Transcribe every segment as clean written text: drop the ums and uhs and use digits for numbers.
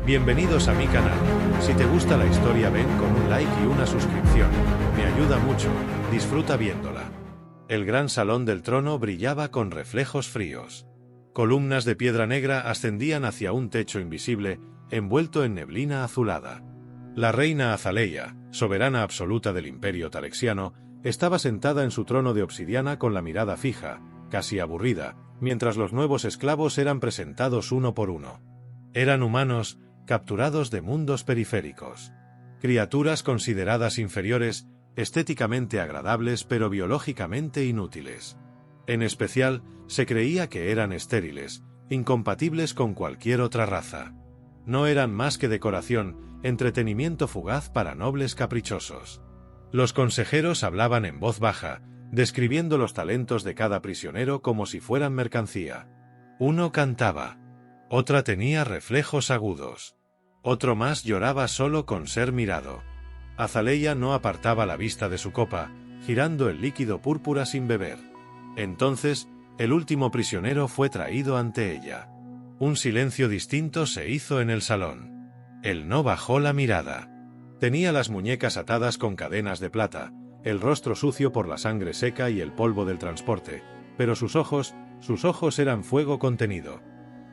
Bienvenidos a mi canal. Si te gusta la historia ven con un like y una suscripción. Me ayuda mucho, disfruta viéndola. El gran salón del trono brillaba con reflejos fríos. Columnas de piedra negra ascendían hacia un techo invisible, envuelto en neblina azulada. La reina Azaleia, soberana absoluta del imperio talexiano, estaba sentada en su trono de obsidiana con la mirada fija, casi aburrida, mientras los nuevos esclavos eran presentados uno por uno. Eran humanos, capturados de mundos periféricos. Criaturas consideradas inferiores, estéticamente agradables pero biológicamente inútiles. En especial, se creía que eran estériles, incompatibles con cualquier otra raza. No eran más que decoración, entretenimiento fugaz para nobles caprichosos. Los consejeros hablaban en voz baja, describiendo los talentos de cada prisionero como si fueran mercancía. Uno cantaba. Otra tenía reflejos agudos. Otro más lloraba solo con ser mirado. Azaleia no apartaba la vista de su copa, girando el líquido púrpura sin beber. Entonces, el último prisionero fue traído ante ella. Un silencio distinto se hizo en el salón. Él no bajó la mirada. Tenía las muñecas atadas con cadenas de plata, el rostro sucio por la sangre seca y el polvo del transporte, pero sus ojos eran fuego contenido.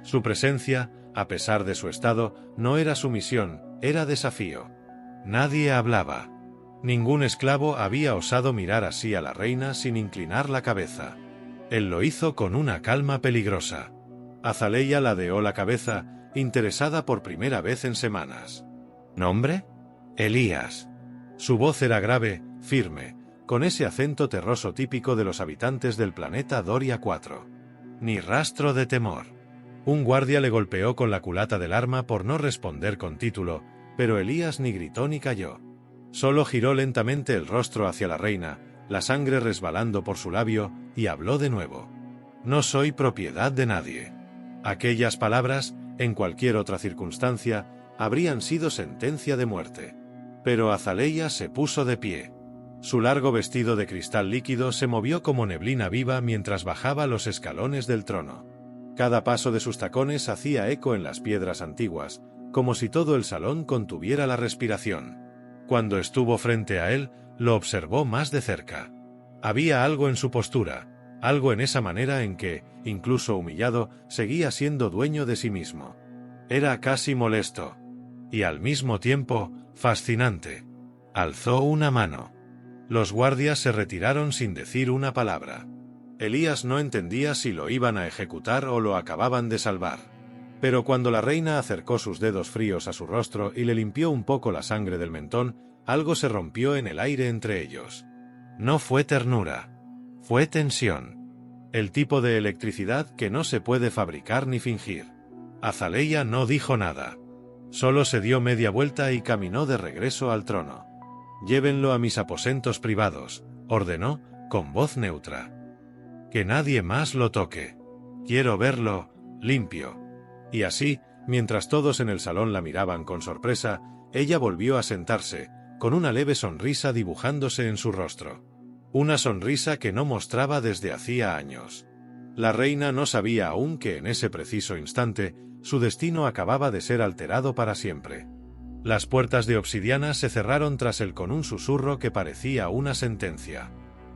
Su presencia, a pesar de su estado, no era sumisión, era desafío. Nadie hablaba. Ningún esclavo había osado mirar así a la reina sin inclinar la cabeza. Él lo hizo con una calma peligrosa. Azaleia ladeó la cabeza, interesada por primera vez en semanas. ¿Nombre? Elías. Su voz era grave, firme, con ese acento terroso típico de los habitantes del planeta Doria 4. Ni rastro de temor. Un guardia le golpeó con la culata del arma por no responder con título, pero Elías ni gritó ni cayó. Solo giró lentamente el rostro hacia la reina, la sangre resbalando por su labio, y habló de nuevo. No soy propiedad de nadie. Aquellas palabras, en cualquier otra circunstancia, habrían sido sentencia de muerte. Pero Azaleia se puso de pie. Su largo vestido de cristal líquido se movió como neblina viva mientras bajaba los escalones del trono. Cada paso de sus tacones hacía eco en las piedras antiguas, como si todo el salón contuviera la respiración. Cuando estuvo frente a él, lo observó más de cerca. Había algo en su postura, algo en esa manera en que, incluso humillado, seguía siendo dueño de sí mismo. Era casi molesto. Y al mismo tiempo, fascinante. Alzó una mano. Los guardias se retiraron sin decir una palabra. Elías no entendía si lo iban a ejecutar o lo acababan de salvar. Pero cuando la reina acercó sus dedos fríos a su rostro y le limpió un poco la sangre del mentón, algo se rompió en el aire entre ellos. No fue ternura. Fue tensión. El tipo de electricidad que no se puede fabricar ni fingir. Azaleia no dijo nada. Solo se dio media vuelta y caminó de regreso al trono. «Llévenlo a mis aposentos privados», ordenó, con voz neutra. «Que nadie más lo toque. Quiero verlo limpio». Y así, mientras todos en el salón la miraban con sorpresa, ella volvió a sentarse, con una leve sonrisa dibujándose en su rostro. Una sonrisa que no mostraba desde hacía años. La reina no sabía aún que en ese preciso instante, su destino acababa de ser alterado para siempre. Las puertas de obsidiana se cerraron tras él con un susurro que parecía una sentencia.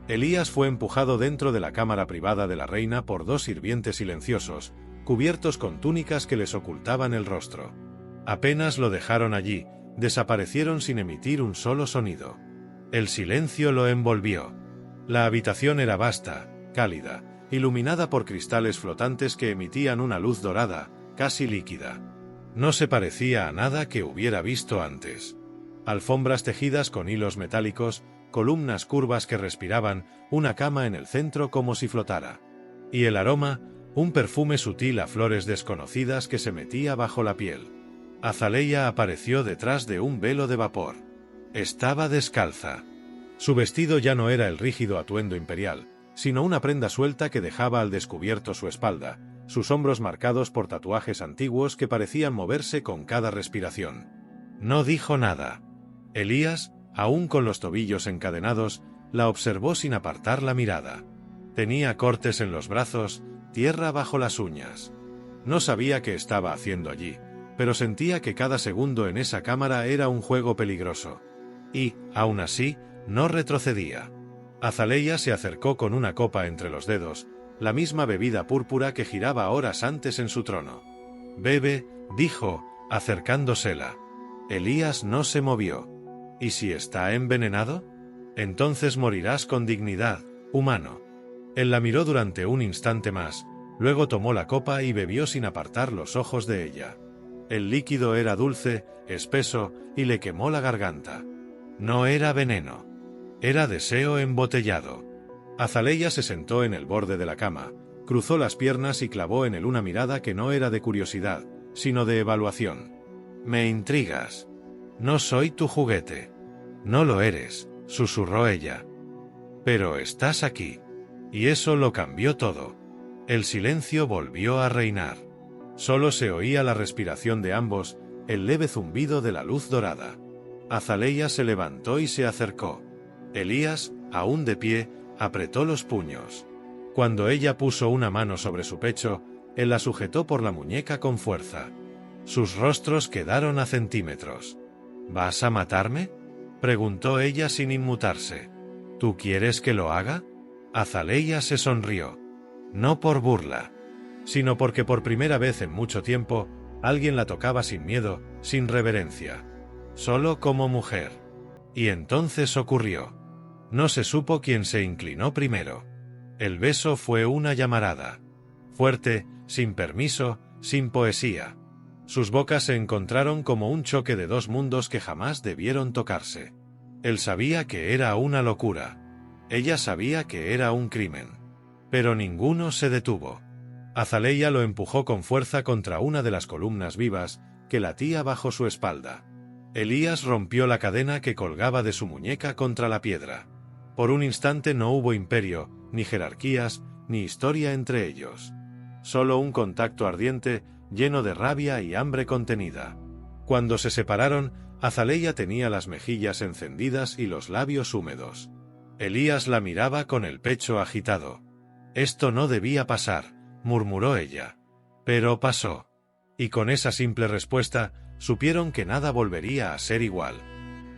Elías fue empujado dentro de la cámara privada de la reina por dos sirvientes silenciosos, cubiertos con túnicas que les ocultaban el rostro. Apenas lo dejaron allí, desaparecieron sin emitir un solo sonido. El silencio lo envolvió. La habitación era vasta, cálida, iluminada por cristales flotantes que emitían una luz dorada, casi líquida. No se parecía a nada que hubiera visto antes. Alfombras tejidas con hilos metálicos, columnas curvas que respiraban, una cama en el centro como si flotara. Y el aroma, un perfume sutil a flores desconocidas que se metía bajo la piel. Azaleia apareció detrás de un velo de vapor. Estaba descalza. Su vestido ya no era el rígido atuendo imperial, sino una prenda suelta que dejaba al descubierto su espalda, sus hombros marcados por tatuajes antiguos que parecían moverse con cada respiración. No dijo nada. Elías, aún con los tobillos encadenados, la observó sin apartar la mirada. Tenía cortes en los brazos, tierra bajo las uñas. No sabía qué estaba haciendo allí, pero sentía que cada segundo en esa cámara era un juego peligroso. Y, aún así, no retrocedía. Azaleia se acercó con una copa entre los dedos, la misma bebida púrpura que giraba horas antes en su trono. «Bebe», dijo, acercándosela. Elías no se movió. «¿Y si está envenenado? Entonces morirás con dignidad, humano». Él la miró durante un instante más, luego tomó la copa y bebió sin apartar los ojos de ella. El líquido era dulce, espeso, y le quemó la garganta. No era veneno. Era deseo embotellado. Azaleia se sentó en el borde de la cama, cruzó las piernas y clavó en él una mirada que no era de curiosidad, sino de evaluación. «Me intrigas. No soy tu juguete». «No lo eres», susurró ella. «Pero estás aquí». Y eso lo cambió todo. El silencio volvió a reinar. Solo se oía la respiración de ambos, el leve zumbido de la luz dorada. Azaleia se levantó y se acercó. Elías, aún de pie, apretó los puños. Cuando ella puso una mano sobre su pecho, él la sujetó por la muñeca con fuerza. Sus rostros quedaron a centímetros. «¿Vas a matarme?», preguntó ella sin inmutarse. «¿Tú quieres que lo haga?». Azaleia se sonrió. No por burla, sino porque por primera vez en mucho tiempo, alguien la tocaba sin miedo, sin reverencia. Solo como mujer. Y entonces ocurrió. No se supo quién se inclinó primero. El beso fue una llamarada. Fuerte, sin permiso, sin poesía. Sus bocas se encontraron como un choque de dos mundos que jamás debieron tocarse. Él sabía que era una locura. Ella sabía que era un crimen. Pero ninguno se detuvo. Azaleia lo empujó con fuerza contra una de las columnas vivas que latía bajo su espalda. Elías rompió la cadena que colgaba de su muñeca contra la piedra. Por un instante no hubo imperio, ni jerarquías, ni historia entre ellos. Solo un contacto ardiente, lleno de rabia y hambre contenida. Cuando se separaron, Azaleia tenía las mejillas encendidas y los labios húmedos. Elías la miraba con el pecho agitado. «Esto no debía pasar», murmuró ella. Pero pasó. Y con esa simple respuesta, supieron que nada volvería a ser igual.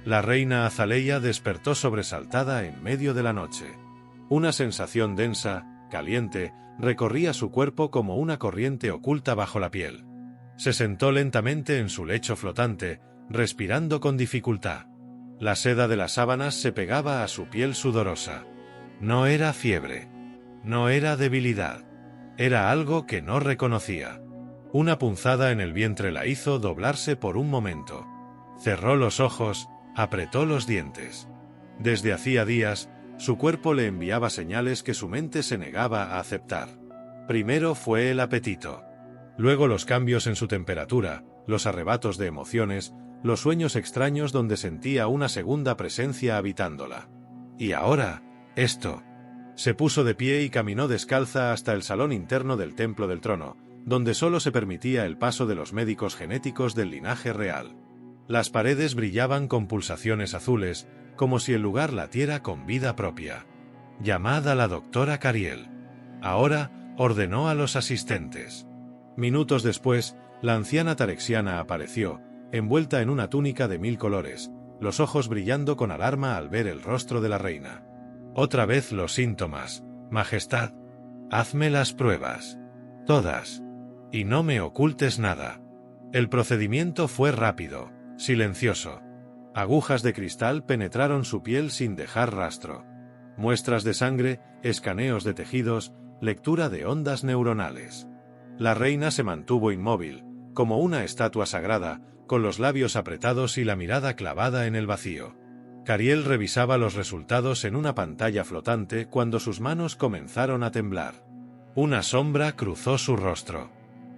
La reina Azaleia despertó sobresaltada en medio de la noche. Una sensación densa, caliente, recorría su cuerpo como una corriente oculta bajo la piel. Se sentó lentamente en su lecho flotante, respirando con dificultad. La seda de las sábanas se pegaba a su piel sudorosa. No era fiebre. No era debilidad. Era algo que no reconocía. Una punzada en el vientre la hizo doblarse por un momento. Cerró los ojos, apretó los dientes. Desde hacía días, su cuerpo le enviaba señales que su mente se negaba a aceptar. Primero fue el apetito. Luego los cambios en su temperatura, los arrebatos de emociones, los sueños extraños donde sentía una segunda presencia habitándola. Y ahora, esto. Se puso de pie y caminó descalza hasta el salón interno del Templo del Trono, donde solo se permitía el paso de los médicos genéticos del linaje real. Las paredes brillaban con pulsaciones azules, como si el lugar latiera con vida propia. «Llamad a la doctora Cariel». Ahora, ordenó a los asistentes. Minutos después, la anciana tarexiana apareció, envuelta en una túnica de 1000 colores, los ojos brillando con alarma al ver el rostro de la reina. «Otra vez los síntomas, Majestad. Hazme las pruebas. Todas. Y no me ocultes nada». El procedimiento fue rápido, silencioso. Agujas de cristal penetraron su piel sin dejar rastro. Muestras de sangre, escaneos de tejidos, lectura de ondas neuronales. La reina se mantuvo inmóvil, como una estatua sagrada, con los labios apretados y la mirada clavada en el vacío. Cariel revisaba los resultados en una pantalla flotante cuando sus manos comenzaron a temblar. Una sombra cruzó su rostro.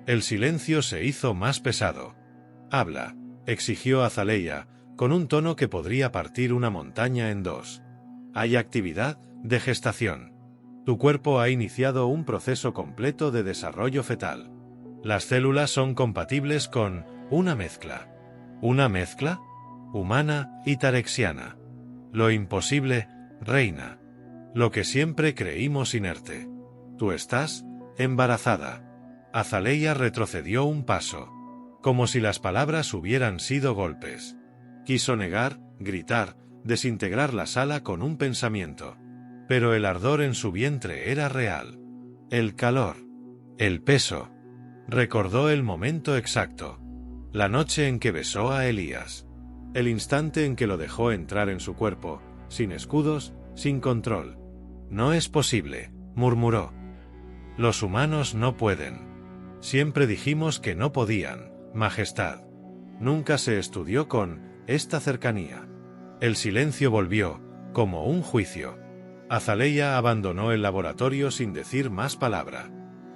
El silencio se hizo más pesado. «Habla», exigió Azaleia, con un tono que podría partir una montaña en dos. «Hay actividad de gestación. Tu cuerpo ha iniciado un proceso completo de desarrollo fetal. Las células son compatibles con una mezcla». «¿Una mezcla?» «Humana y tarexiana. Lo imposible, reina. Lo que siempre creímos inerte. Tú estás embarazada». Azaleia retrocedió un paso. como si las palabras hubieran sido golpes. Quiso negar, gritar, desintegrar la sala con un pensamiento. Pero el ardor en su vientre era real. El calor. El peso. Recordó el momento exacto. La noche en que besó a Elías. El instante en que lo dejó entrar en su cuerpo, sin escudos, sin control. No es posible, murmuró. Los humanos no pueden. Siempre dijimos que no podían, Majestad. Nunca se estudió con esta cercanía. El silencio volvió, como un juicio. Azaleia abandonó el laboratorio sin decir más palabra.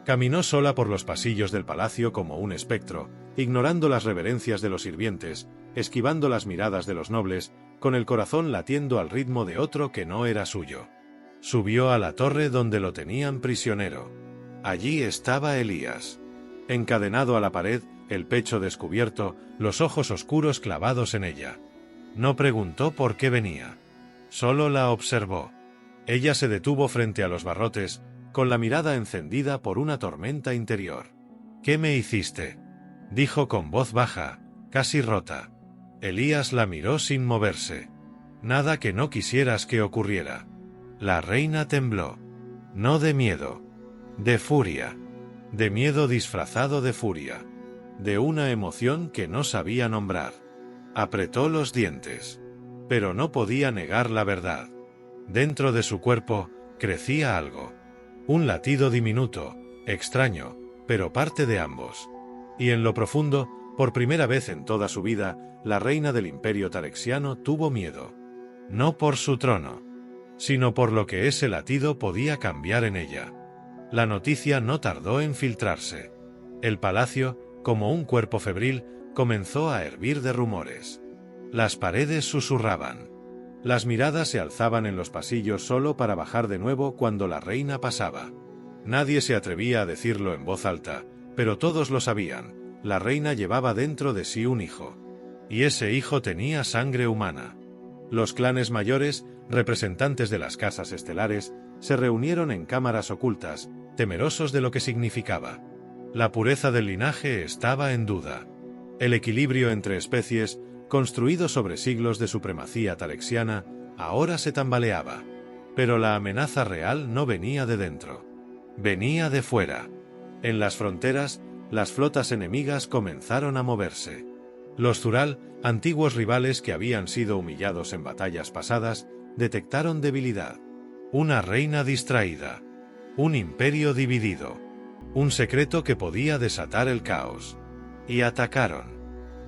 Caminó sola por los pasillos del palacio como un espectro, ignorando las reverencias de los sirvientes, esquivando las miradas de los nobles, con el corazón latiendo al ritmo de otro que no era suyo. Subió a la torre donde lo tenían prisionero. Allí estaba Elías. Encadenado a la pared, el pecho descubierto, los ojos oscuros clavados en ella. No preguntó por qué venía. Solo la observó. Ella se detuvo frente a los barrotes, con la mirada encendida por una tormenta interior. «¿Qué me hiciste?», dijo con voz baja, casi rota. Elías la miró sin moverse. «Nada que no quisieras que ocurriera». La reina tembló. No de miedo. De furia. De miedo disfrazado de furia. De una emoción que no sabía nombrar. Apretó los dientes. Pero no podía negar la verdad. Dentro de su cuerpo, crecía algo. Un latido diminuto, extraño, pero parte de ambos. Y en lo profundo, por primera vez en toda su vida, la reina del imperio tarexiano tuvo miedo. No por su trono, sino por lo que ese latido podía cambiar en ella. La noticia no tardó en filtrarse. El palacio, como un cuerpo febril, comenzó a hervir de rumores. Las paredes susurraban. Las miradas se alzaban en los pasillos solo para bajar de nuevo cuando la reina pasaba. Nadie se atrevía a decirlo en voz alta, pero todos lo sabían. La reina llevaba dentro de sí un hijo. Y ese hijo tenía sangre humana. Los clanes mayores, representantes de las casas estelares, se reunieron en cámaras ocultas, temerosos de lo que significaba. La pureza del linaje estaba en duda. El equilibrio entre especies, construido sobre siglos de supremacía tarexiana, ahora se tambaleaba. Pero la amenaza real no venía de dentro. Venía de fuera. En las fronteras, las flotas enemigas comenzaron a moverse. Los Zural, antiguos rivales que habían sido humillados en batallas pasadas, detectaron debilidad. Una reina distraída. Un imperio dividido. Un secreto que podía desatar el caos. Y atacaron.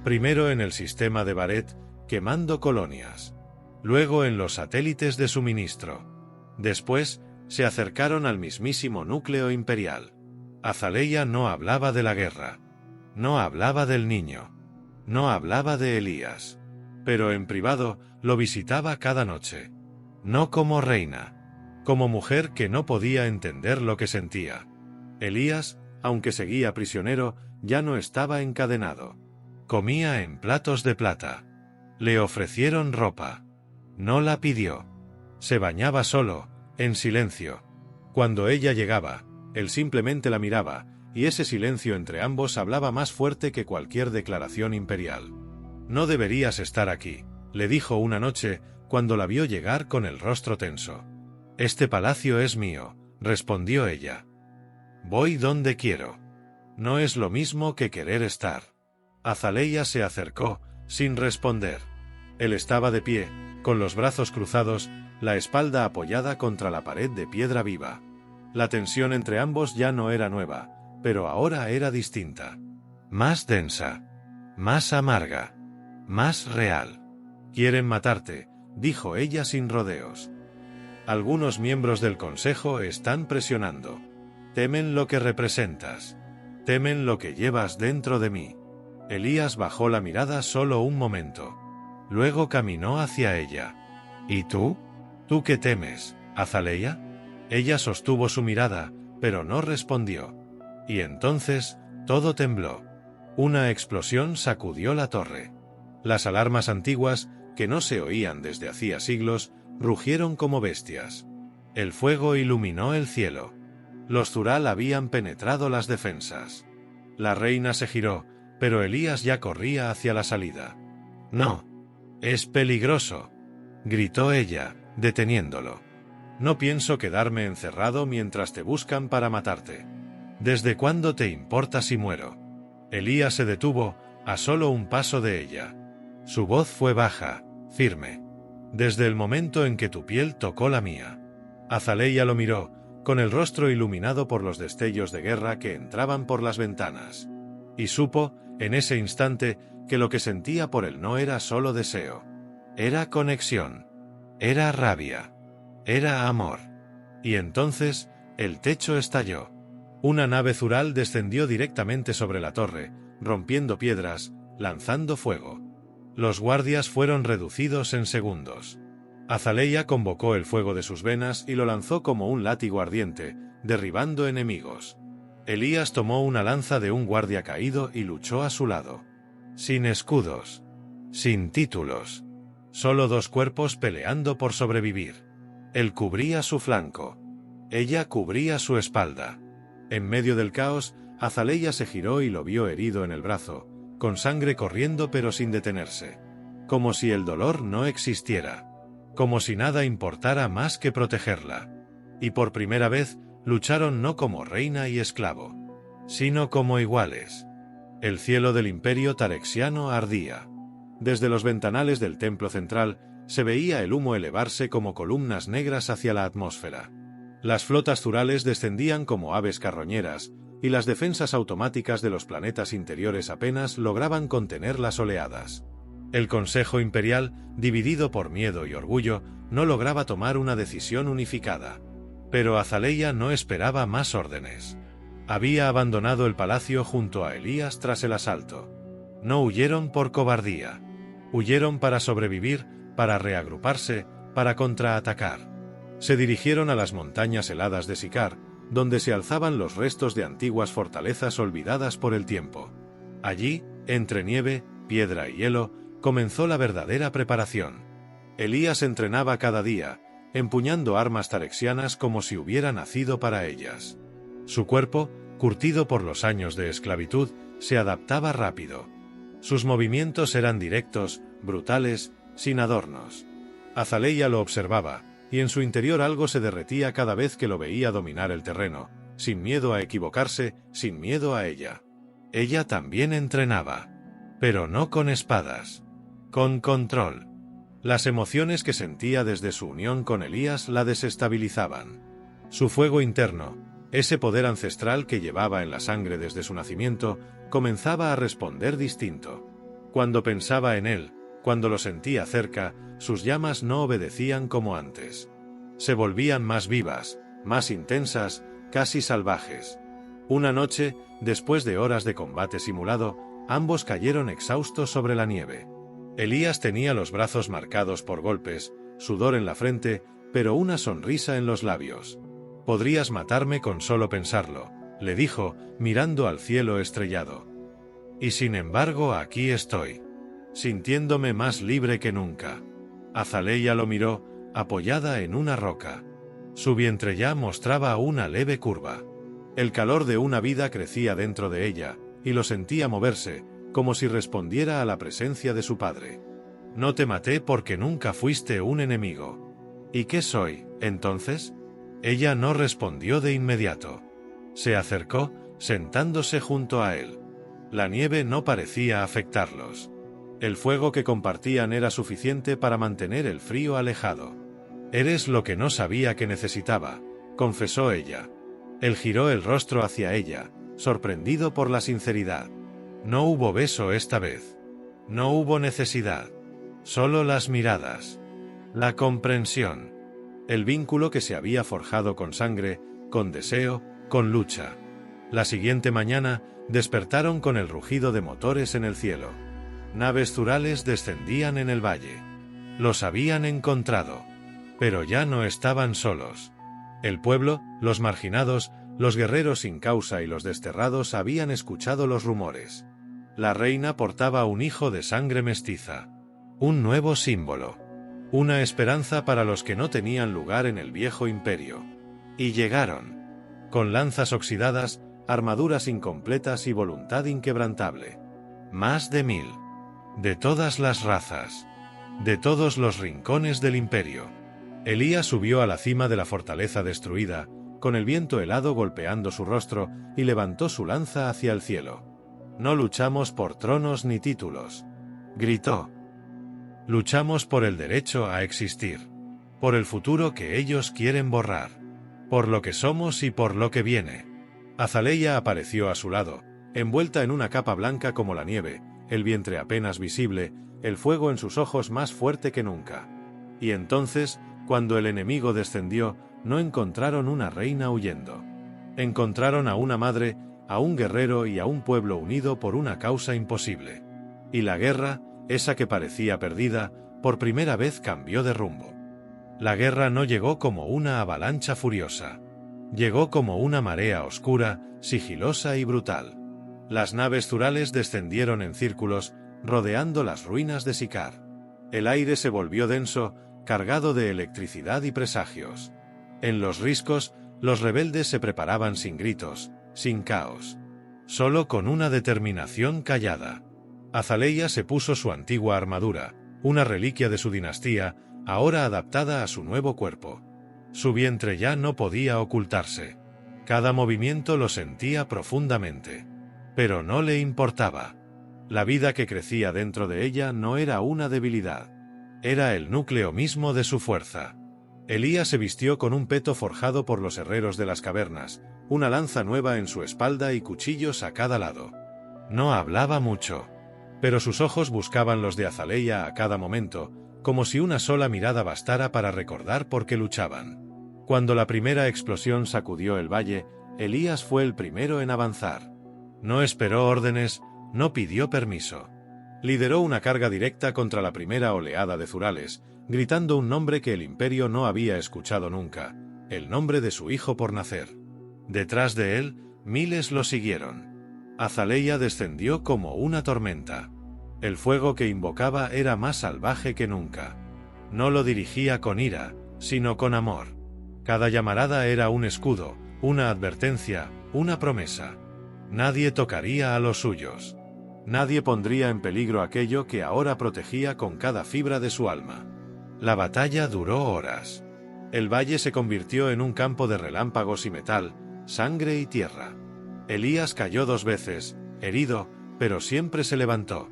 Primero en el sistema de Baret, quemando colonias. Luego en los satélites de suministro. Después, se acercaron al mismísimo núcleo imperial. Azaleia no hablaba de la guerra. No hablaba del niño. No hablaba de Elías. Pero en privado, lo visitaba cada noche. No como reina. Como mujer que no podía entender lo que sentía. Elías, aunque seguía prisionero, ya no estaba encadenado. Comía en platos de plata. Le ofrecieron ropa. No la pidió. Se bañaba solo, en silencio. Cuando ella llegaba, él simplemente la miraba, y ese silencio entre ambos hablaba más fuerte que cualquier declaración imperial. «No deberías estar aquí», le dijo una noche, cuando la vio llegar con el rostro tenso. «Este palacio es mío», respondió ella. «Voy donde quiero. No es lo mismo que querer estar». Azaleia se acercó, sin responder. Él estaba de pie, con los brazos cruzados, la espalda apoyada contra la pared de piedra viva. La tensión entre ambos ya no era nueva, pero ahora era distinta. Más densa. Más amarga. Más real. «Quieren matarte», dijo ella sin rodeos. «Algunos miembros del consejo están presionando. Temen lo que representas. Temen lo que llevas dentro de mí». Elías bajó la mirada solo un momento. Luego caminó hacia ella. «¿Y tú? ¿Tú qué temes, Azaleia?» Ella sostuvo su mirada, pero no respondió. Y entonces, todo tembló. Una explosión sacudió la torre. Las alarmas antiguas, que no se oían desde hacía siglos, rugieron como bestias. El fuego iluminó el cielo. Los Zural habían penetrado las defensas. La reina se giró, pero Elías ya corría hacia la salida. «No. Es peligroso», gritó ella, deteniéndolo. «No pienso quedarme encerrado mientras te buscan para matarte. ¿Desde cuándo te importa si muero?» Elías se detuvo, a solo un paso de ella. Su voz fue baja, firme. «Desde el momento en que tu piel tocó la mía». Azaleia lo miró, con el rostro iluminado por los destellos de guerra que entraban por las ventanas. Y supo, en ese instante, que lo que sentía por él no era solo deseo. Era conexión. Era rabia. Era amor. Y entonces, el techo estalló. Una nave Zural descendió directamente sobre la torre, rompiendo piedras, lanzando fuego. Los guardias fueron reducidos en segundos. Azaleia convocó el fuego de sus venas y lo lanzó como un látigo ardiente, derribando enemigos. Elías tomó una lanza de un guardia caído y luchó a su lado. Sin escudos. Sin títulos. Solo dos cuerpos peleando por sobrevivir. Él cubría su flanco. Ella cubría su espalda. En medio del caos, Azaleia se giró y lo vio herido en el brazo, con sangre corriendo pero sin detenerse. Como si el dolor no existiera. Como si nada importara más que protegerla. Y por primera vez, lucharon no como reina y esclavo, sino como iguales. El cielo del imperio tarexiano ardía. Desde los ventanales del templo central, se veía el humo elevarse como columnas negras hacia la atmósfera. Las flotas zurales descendían como aves carroñeras, y las defensas automáticas de los planetas interiores apenas lograban contener las oleadas. El Consejo Imperial, dividido por miedo y orgullo, no lograba tomar una decisión unificada. Pero Azaleia no esperaba más órdenes. Había abandonado el palacio junto a Elías tras el asalto. No huyeron por cobardía. Huyeron para sobrevivir, para reagruparse, para contraatacar. Se dirigieron a las montañas heladas de Sicár, donde se alzaban los restos de antiguas fortalezas olvidadas por el tiempo. Allí, entre nieve, piedra y hielo, comenzó la verdadera preparación. Elías entrenaba cada día, empuñando armas tarexianas como si hubiera nacido para ellas. Su cuerpo, curtido por los años de esclavitud, se adaptaba rápido. Sus movimientos eran directos, brutales, sin adornos. Azaleia lo observaba, y en su interior algo se derretía cada vez que lo veía dominar el terreno, sin miedo a equivocarse, sin miedo a ella. Ella también entrenaba, pero no con espadas. Con control. Las emociones que sentía desde su unión con Elías la desestabilizaban. Su fuego interno, ese poder ancestral que llevaba en la sangre desde su nacimiento, comenzaba a responder distinto. Cuando pensaba en él, cuando lo sentía cerca, sus llamas no obedecían como antes. Se volvían más vivas, más intensas, casi salvajes. Una noche, después de horas de combate simulado, ambos cayeron exhaustos sobre la nieve. Elías tenía los brazos marcados por golpes, sudor en la frente, pero una sonrisa en los labios. «Podrías matarme con solo pensarlo», le dijo, mirando al cielo estrellado. «Y sin embargo aquí estoy, sintiéndome más libre que nunca». Azaleia lo miró, apoyada en una roca. Su vientre ya mostraba una leve curva. El calor de una vida crecía dentro de ella, y lo sentía moverse, como si respondiera a la presencia de su padre. «No te maté porque nunca fuiste un enemigo». «¿Y qué soy, entonces?» Ella no respondió de inmediato. Se acercó, sentándose junto a él. La nieve no parecía afectarlos. El fuego que compartían era suficiente para mantener el frío alejado. «Eres lo que no sabía que necesitaba», confesó ella. Él giró el rostro hacia ella, sorprendido por la sinceridad. No hubo beso esta vez. No hubo necesidad. Solo las miradas. La comprensión. El vínculo que se había forjado con sangre, con deseo, con lucha. La siguiente mañana, despertaron con el rugido de motores en el cielo. Naves zurales descendían en el valle. Los habían encontrado. Pero ya no estaban solos. El pueblo, los marginados, los guerreros sin causa y los desterrados habían escuchado los rumores. La reina portaba un hijo de sangre mestiza. Un nuevo símbolo. Una esperanza para los que no tenían lugar en el viejo imperio. Y llegaron. Con lanzas oxidadas, armaduras incompletas y voluntad inquebrantable. Más de 1000. De todas las razas. De todos los rincones del imperio. Elías subió a la cima de la fortaleza destruida, con el viento helado golpeando su rostro, y levantó su lanza hacia el cielo. No luchamos por tronos ni títulos. Gritó. Luchamos por el derecho a existir. Por el futuro que ellos quieren borrar. Por lo que somos y por lo que viene. Azaleia apareció a su lado, envuelta en una capa blanca como la nieve, el vientre apenas visible, el fuego en sus ojos más fuerte que nunca. Y entonces, cuando el enemigo descendió, no encontraron una reina huyendo. Encontraron a una madre, a un guerrero y a un pueblo unido por una causa imposible. Y la guerra, esa que parecía perdida, por primera vez cambió de rumbo. La guerra no llegó como una avalancha furiosa. Llegó como una marea oscura, sigilosa y brutal. Las naves zurales descendieron en círculos, rodeando las ruinas de Sicár. El aire se volvió denso, cargado de electricidad y presagios. En los riscos, los rebeldes se preparaban sin gritos, sin caos. Solo con una determinación callada. Azaleia se puso su antigua armadura, una reliquia de su dinastía, ahora adaptada a su nuevo cuerpo. Su vientre ya no podía ocultarse. Cada movimiento lo sentía profundamente. Pero no le importaba. La vida que crecía dentro de ella no era una debilidad. Era el núcleo mismo de su fuerza. Elías se vistió con un peto forjado por los herreros de las cavernas, una lanza nueva en su espalda y cuchillos a cada lado. No hablaba mucho, pero sus ojos buscaban los de Azaleia a cada momento, como si una sola mirada bastara para recordar por qué luchaban. Cuando la primera explosión sacudió el valle, Elías fue el primero en avanzar. No esperó órdenes, no pidió permiso. Lideró una carga directa contra la primera oleada de zurales, gritando un nombre que el imperio no había escuchado nunca, el nombre de su hijo por nacer. Detrás de él, miles lo siguieron. Azaleia descendió como una tormenta. El fuego que invocaba era más salvaje que nunca. No lo dirigía con ira, sino con amor. Cada llamarada era un escudo, una advertencia, una promesa. Nadie tocaría a los suyos. Nadie pondría en peligro aquello que ahora protegía con cada fibra de su alma. La batalla duró horas. El valle se convirtió en un campo de relámpagos y metal, sangre y tierra. Elías cayó 2 veces, herido, pero siempre se levantó.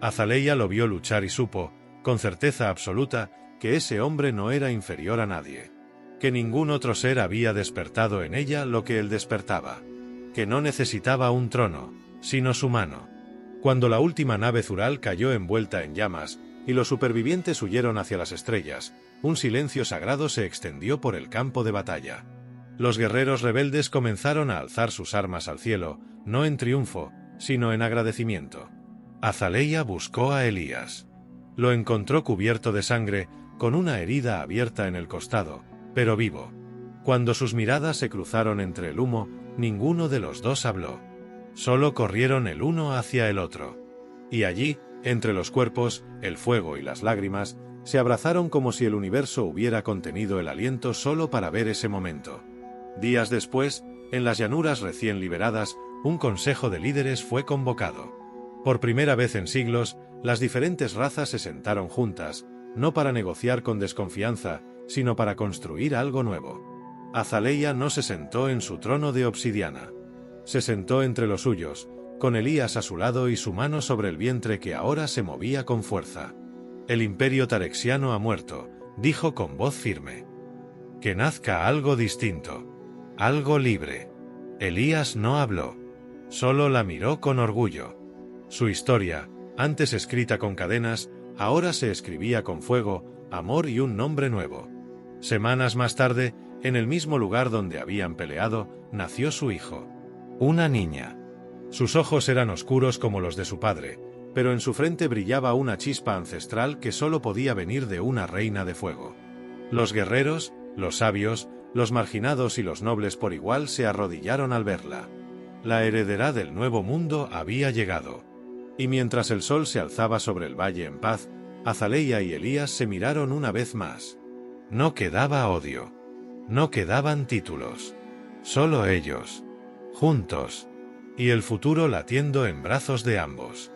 Azaleia lo vio luchar y supo, con certeza absoluta, que ese hombre no era inferior a nadie. Que ningún otro ser había despertado en ella lo que él despertaba. Que no necesitaba un trono, sino su mano. Cuando la última nave zural cayó envuelta en llamas, y los supervivientes huyeron hacia las estrellas, un silencio sagrado se extendió por el campo de batalla. Los guerreros rebeldes comenzaron a alzar sus armas al cielo, no en triunfo, sino en agradecimiento. Azaleia buscó a Elías. Lo encontró cubierto de sangre, con una herida abierta en el costado, pero vivo. Cuando sus miradas se cruzaron entre el humo, ninguno de los dos habló. Solo corrieron el uno hacia el otro. Y allí, entre los cuerpos, el fuego y las lágrimas, se abrazaron como si el universo hubiera contenido el aliento solo para ver ese momento. Días después, en las llanuras recién liberadas, un consejo de líderes fue convocado. Por primera vez en siglos, las diferentes razas se sentaron juntas, no para negociar con desconfianza, sino para construir algo nuevo. Azaleia no se sentó en su trono de obsidiana. Se sentó entre los suyos, con Elías a su lado y su mano sobre el vientre que ahora se movía con fuerza. El imperio tarexiano ha muerto, dijo con voz firme. Que nazca algo distinto. Algo libre. Elías no habló. Solo la miró con orgullo. Su historia, antes escrita con cadenas, ahora se escribía con fuego, amor y un nombre nuevo. Semanas más tarde, en el mismo lugar donde habían peleado, nació su hijo. Una niña. Sus ojos eran oscuros como los de su padre, pero en su frente brillaba una chispa ancestral que solo podía venir de una reina de fuego. Los guerreros, los sabios, los marginados y los nobles por igual se arrodillaron al verla. La heredera del nuevo mundo había llegado. Y mientras el sol se alzaba sobre el valle en paz, Azaleia y Elías se miraron una vez más. No quedaba odio. No quedaban títulos. Solo ellos. Juntos. Y el futuro latiendo en brazos de ambos.